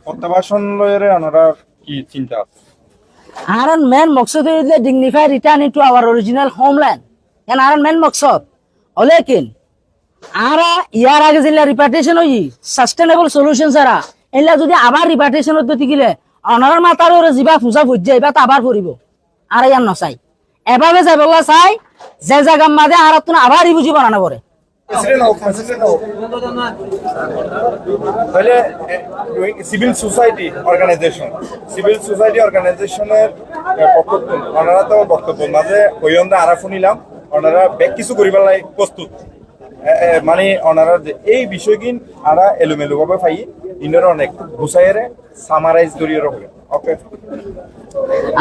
প্রত্যাবাসন লয়ের ওনারা কি চিন্তা আছে? Our main maksud is the dignified return into our original homeland. And our main maksud, olekin, ara ইয়ার আগে যেলা রিপার্টেশন হই সাস্টেনেবল সলিউশন ছাড়া এলা যদি আবার রিপার্টেশন হতে গিলে অনার মাতার ওরে জিবা ফুজা ফুজে এবার আবার পড়িব আর ইয়ার নসাই এভাবে যাই বলা চাই যে জায়গা মাঝে আর তুমি আবার ই বুঝিব না পরে তাহলে সিভিল সোসাইটি অর্গানাইজেশনের ওনারা তো বক্তব্য মাঝে ওই আমরা আরাফ নিলাম ওনারা ব্যাক কিছু করিবার লাই প্রস্তুত মানে ওনারা এই বিষয়কিন আরা এলোমেলো ভাবে পাই ইনারা অনেক গুছাইরে সামারাইজ করিয়ে রাখবে। ওকে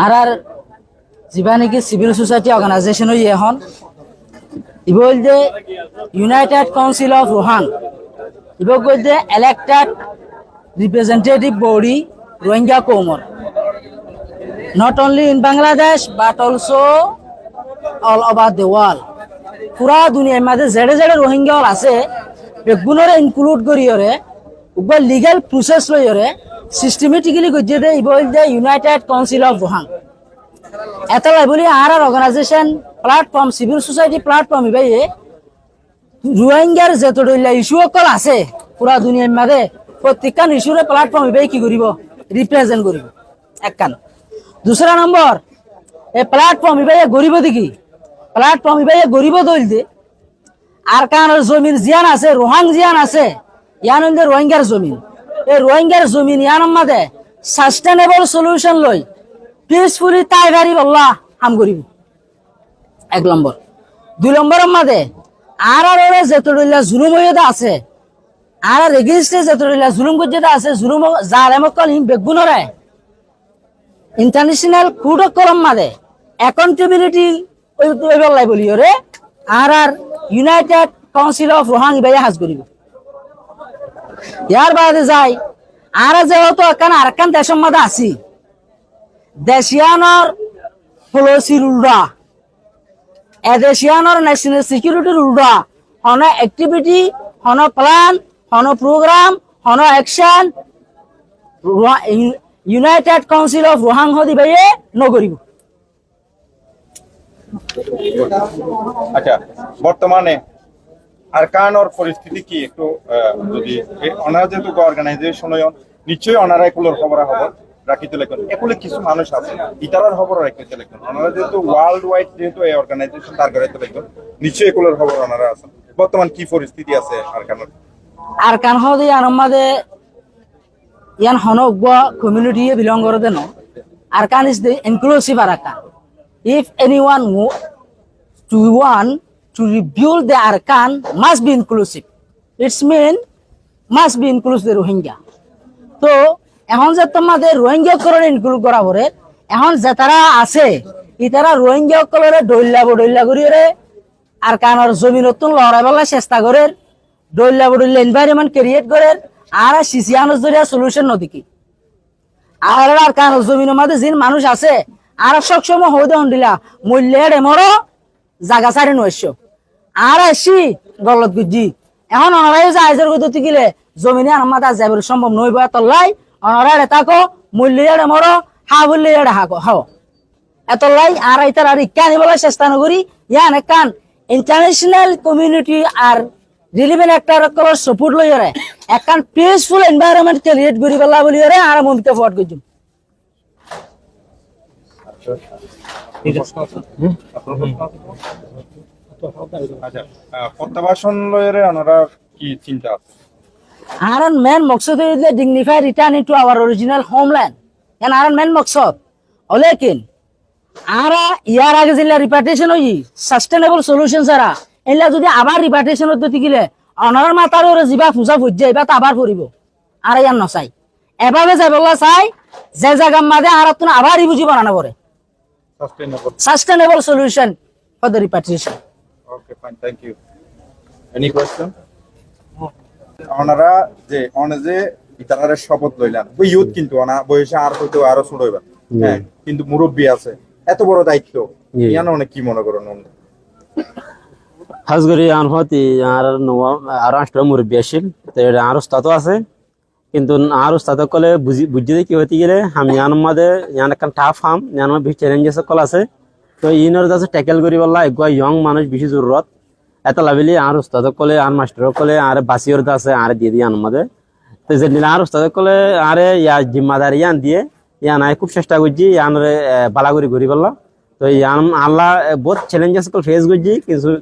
আর জিবা নাকি সিভিল সোসাইটি অর্গানাইজেশন হই এখন ইবল যে ইউনাইটেড কাউন্সিল অফ রোহাং ইবল যে ইলেক্টেড রিপ্রেজেন্টেটিভ বডি রোহিঙ্গা কৌমর not only in Bangladesh but also all over the world. পুরা দুনিয়ার মাঝে জেডে জেডে রোহিঙ্গা আছে বেগুনরে ইনক্লুড করিয়রে উবা লিগ্যাল প্রসেস লইরে সিস্টেমেটিক্যালি গজে দে ইবল যে ইউনাইটেড কাউন্সিল অফ রোহাং এতলাই বলি আর organisation platform civil society platform ইবাইয়ে রোহিঙ্গার যতদইলা ইস্যু অকল আছে পুরা দুনিয়ার মাঝে প্রত্যেকটা ইস্যুরে প্ল্যাটফর্ম ইবাই কি করিব রিপ্রেজেন্ট করিব একখান दूसरा नंबर ए प्लेटफॉर्म इबाइया गरीब दिखी प्लेटफॉर्म इबाइया गरीब दल दे আর কান জমিন জিয়ান আছে রোহাং জিয়ান আছে ইয়ান দে রোহিঙ্গার জমিন এই রোহিঙ্গার জমিন ইয়ান মাদে সাস্টেনেবল সলিউশন লই পিসফুলি তাই গারি আল্লাহ হাম করিব এক নম্বর দুই নম্বর মাদে আর ওরে যেতড়িলা জুলুম হইদা আছে আর রেগিস্টে যেতড়িলা জুলুম গজেদা আছে জুলুম জালেমকল হিম বেগুনরে ইন্টারন্যাশনাল কোড অফ কলম মাদে অ্যাকাউন্টেবিলিটি ওই বলাই বলি রে আর ইউনাইটেড কাউন্সিল অফ রোহাং ইবাই হাজ করিব ইয়ার বাদে যাই আর যেহেতু এখানে আরেকখান দেশের মাঝে আছি দেশিয়ানোর পলিসির উল্টা এদেশিয়ানোর ন্যাশনাল সিকিউরিটির উল্টা হন অ্যাক্টিভিটি হন প্ল্যান হন প্রোগ্রাম হন action United Council of Rohang হদি বাইয়ে নগরিব। আচ্ছা বর্তমানে আর কানোর পরিস্থিতি কি একটু যদি ওনারা যেহেতু অর্গানাইজেশন নিশ্চয়ই ওনারা এগুলোর খবর রাখিতে লেখেন এগুলো কিছু মানুষ আছে ইতারার খবর রাখিতে লেখেন ওনারা যেহেতু ওয়ার্ল্ড ওয়াইড যেহেতু এই অর্গানাইজেশন তার করাইতে লেখেন নিশ্চয়ই এগুলোর খবর ওনারা আছেন বর্তমান কি পরিস্থিতি আছে আর কানোর আর কান হদি আনমাদে ইয়ান হনগwa community belong করে দেন Arkan is the inclusive Arkan. If anyone want to rebuild the Arkan must be inclusive. It's mean must be inclusive the Rohingya. তো এখন যে তোমাদের রোহিঙ্গা করে ইনক্লুড করা পরে এখন যে তারা আছে ইতারা রোহিঙ্গা করে ডইল্লা করি রে আরকানের জমি নতুন লড়াই বলা চেষ্টা করে ডইল্লা এনভায়রনমেন্ট ক্রিয়েট করে আর সিসিয়ানোর জরিয়া সলিউশন নদিকি আর কান জমিনের মাঝে যিন মানুষ আছে আর সবসময় হইতে হন্ডিলা মূল্যের এমরো জাগা সারি নৈশ আর আসি গলত গুজি এখন অনারাই যে আইজের গতি গেলে জমিনে আমার যাইব সম্ভব নইব এতলাই অনারাই এটাকো মূল্যের এমরো হা বললে হাকো হাও এতলাই আর ইতার আর ইকা নিবলে চেষ্টা নকরি ইয়ান কান ইন্টারন্যাশনাল কমিউনিটি আর রিলিভেন্ট অ্যাক্টর কলর সাপোর্ট লইরে একখান পিসফুল এনভায়রনমেন্ট ক্রিয়েট করি বলা বলিরে আর মমিতে ফট কইজুম আচ্ছা প্রত্যাবাসন লইরে ওনারা কি চিন্তা আছে আর মেন মকসদ হইলে dignified return into our original homeland and আর মেন মকসদ ওলেকিন আর ইয়ার আগে যেলা রিপার্টেশন হই সাস্টেনেবল সলিউশন ছাড়া এলা যদি আবার রিপার্টেশন হতে গিলে অনার মাতার ওরে জিবা ফুজা ফুজে এবার আবার পড়িব আর ইয়ার নসাই এভাবে যাই বলা চাই যে জায়গা মাঝে আর তুমি আবার ই বুঝিব না পরে sustainable solution for the repatriation. Okay fine thank you any question ওনারা যে ইতারারে শপথ লইলেন ওই ইউথ কিন্তু ওনা বয়সে আর হয়তো আরো ছোট হইবা হ্যাঁ কিন্তু মুরব্বী আছে এত বড় দায়িত্ব ইয়ান অনেক কি মনে করেন খাস করে আনহতি আর রাষ্ট্র মুরব্বী আসিল তো আর উস্তাদও আছে কিন্তু আর উস্তাদ কলে বুঝতে কি হতে গেলে আমি ইয়ান মাঝে ইয়ান একটা টাফ হাম ইয়ান বেশি চ্যালেঞ্জেস কল আছে তো ইনর কাছে ট্যাকেল করি বললা একগুয়া ইয়ং মানুষ বেশি জরুরত এত লাভিলি আর উস্তাদ কলে আর মাস্টার কলে আর বাসিওর আছে আর দিয়ে দিয়ে আমাদের তো যে আর উস্তাদ কলে আরে ইয়া জিম্মাদারি ইয়ান দিয়ে ইয়ান আয় খুব চেষ্টা করছি ইয়ানরে বালাগুড়ি ঘুরি বললা তো ইয়ান আল্লাহ বহুত চ্যালেঞ্জেস কল ফেস করছি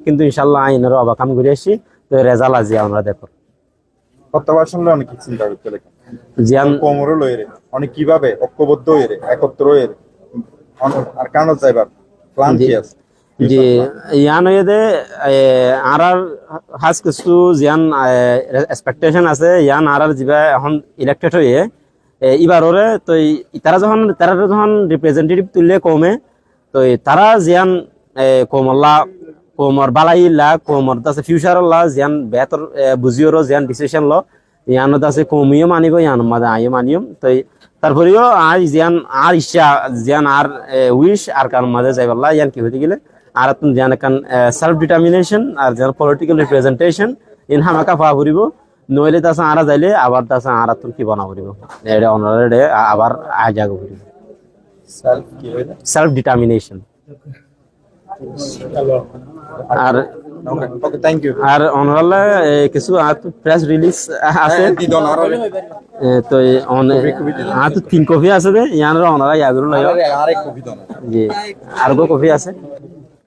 কিন্তু ইনশাল্লাহ আইনের অবাকাম ঘুরে আসছি তো রেজাল্ট আজি আমরা দেখো প্রত্যাবার শুনলে অনেক কিছু চিন্তা করতে লেখেন জিয়ান কোমরও লয়েরে অনেক কিভাবে ঐক্যবদ্ধ হয়ে একত্র হয়ে আর কারণ যাইবার প্ল্যান কি আছে জি ইয়ান হয়ে আর হাজ কিছু জিয়ান এক্সপেকটেশন আছে ইয়ান আর যা এখন ইলেক্টেড হয়ে এবারে তো তারা যখন রিপ্রেজেন্টেটিভ তুললে কমে তো তারা জিয়ান কোমল্লা কোমর বালাইলা কোমর আছে ফিউচারল্লা জিয়ান বেতর বুঝিওরও জিয়ান ডিসিশন ল ইয়ান আছে কমিও মানিব ইয়ান মাদে আইও মানিও তো তারপরেও আর জিয়ান আর ইচ্ছা জিয়ান আর উইশ আর কার মাঝে যাইবাল্লা ইয়ান কি হতে গেলে আর তুমি জিয়ান কান সেলফ ডিটারমিনেশন আর জিয়ান পলিটিক্যাল রিপ্রেজেন্টেশন ইন হামাকা পা ফুরিব নইলে তাছে আরা যাইলে আবার তাছে আরা তুমি কি বানা ফুরিব এটা অনারে আবার আজাগ ফুরিব সেলফ কি হইলো সেলফ ডিটারমিনেশন আর ওকে থ্যাংক ইউ আর অনারালে কিছু প্রেস রিলিজ আছে দিদন আর তো আর তো 3 কপি আছে দে ইয়ানরা অনারা ইয়াগুলো লয় আরেক কবি দন জি আর গো কপি আছে